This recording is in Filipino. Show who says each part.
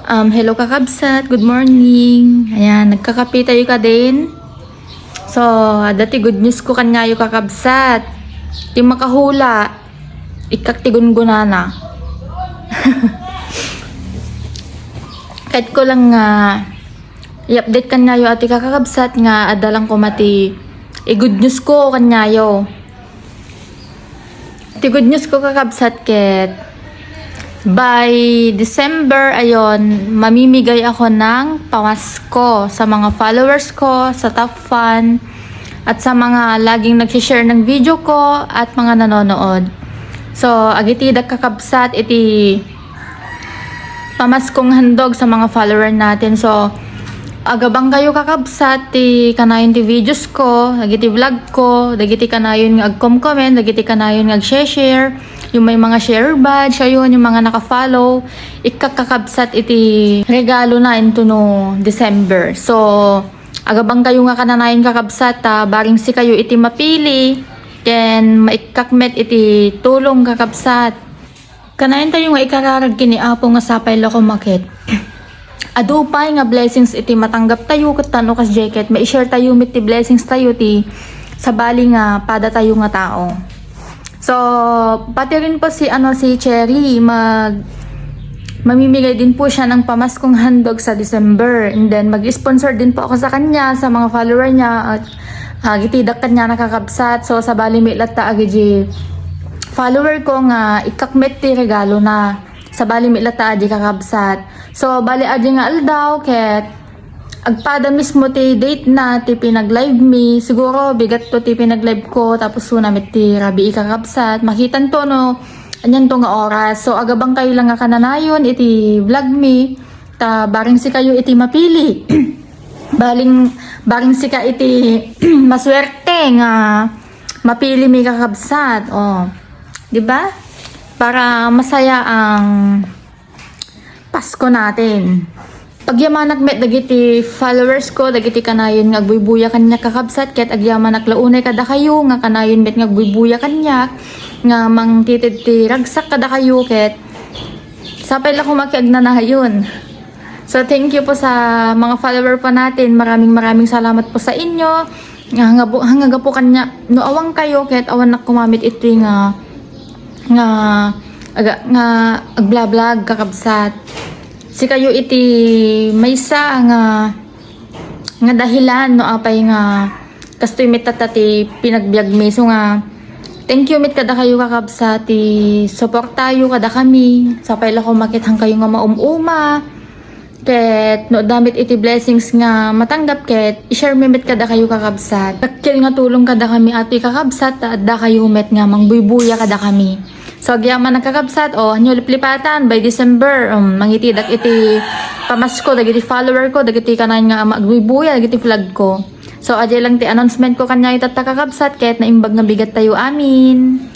Speaker 1: Hello kakabsat, good morning. Ayan, nagkakape tayo ka din. So, dati good news ko kanya yung kakabsat. Di makahula, ikaktigun-gunana. Kahit ko lang nga, i-update kanya yung ati kakabsat nga, adalang ko mati. Good news ko kanya yo. Good news ko kakabsat ket. By December, ayon, mamimigay ako ng pamasko sa mga followers ko, sa top fan, at sa mga laging nag-share ng video ko, at mga nanonood. So, agitidag kakabsat, iti pamaskong handog sa mga follower natin. So, agabang kayo kakabsat, ti kanayon ti videos ko, dagiti vlog ko, dagiti kanayon nga ag-comment, dagiti kanayon nga ag-share, yung may mga share badge, ayun, yung mga naka-follow, ikakakabsat iti regalo na into no December. So, agabang kayo nga kananayon kakabsat, baring si kayo iti mapili, then maikakmet iti tulong kakabsat. Kanayon tayo nga ikararag kini apo nga sapay lako makit. Adupay nga blessings iti matanggap tayo ket tano kas jacket, mai-share tayo mit ti blessings tayo ti sa bali nga pada tayo nga tao. So, pati rin po si Cherry, mamimigay din po siya ng pamaskong handog sa December. And then, mag-sponsor din po ako sa kanya, sa mga follower niya, at gitidak kanya nakakabsat. So, sa bali may lata agiji follower ko nga, ikakmet ti regalo na. Sa bali may lata agi kakabsat. So, bali agi nga aldaw, ket agpada mismo ti date na ti pinag-live me. Siguro bigat to ti pinag-live ko, tapos sunamit ti rabi ikakabsat. Makitan to no, anyan to nga oras. So agabang kayo lang nga kananayon iti vlog me, ta baring si kayo iti mapili. baring si ka iti maswerte nga mapili mi kakabsat. Oh, di ba? Para masaya ang Pasko natin. Agyaman met dagiti followers ko, dagiti kanayon nga agbuybuya kanya kakabsat, ket agyaman launay kada kayo nga kanayon met nga agbuybuya kanya nga mangtitid ti ragsak kada kayo, ket sapay la ko makiagnanayon. So thank you po sa mga follower po natin. Maraming salamat po sa inyo. Hanga po kanya no awang kayo, ket awan na kumamit iti nga agblablag kakabsat. Si kayo iti maysa nga dahilan no apay nga kastoy mit tatati pinagbiag mi. So nga thank you mit kada kayo kakabsa ti suportayo kada kami sapay la ko makithang kayo nga maumuma, ket no damit iti blessings nga matanggap, ket i-share mi mit kada kayo kakabsat. Takil nga tulong kada kami ati kakabsat, adda kayo met nga mangbuybuya kada kami. So, agyaman nagkakabsat, nyo liplipatan by December, mangitidak iti pamasko, dagiti follower ko, dagiti kanan nga magbubuya, dagiti vlog ko. So, ajay lang ti announcement ko kanya itatakakabsat, kahit naimbag nga bigat tayo amin.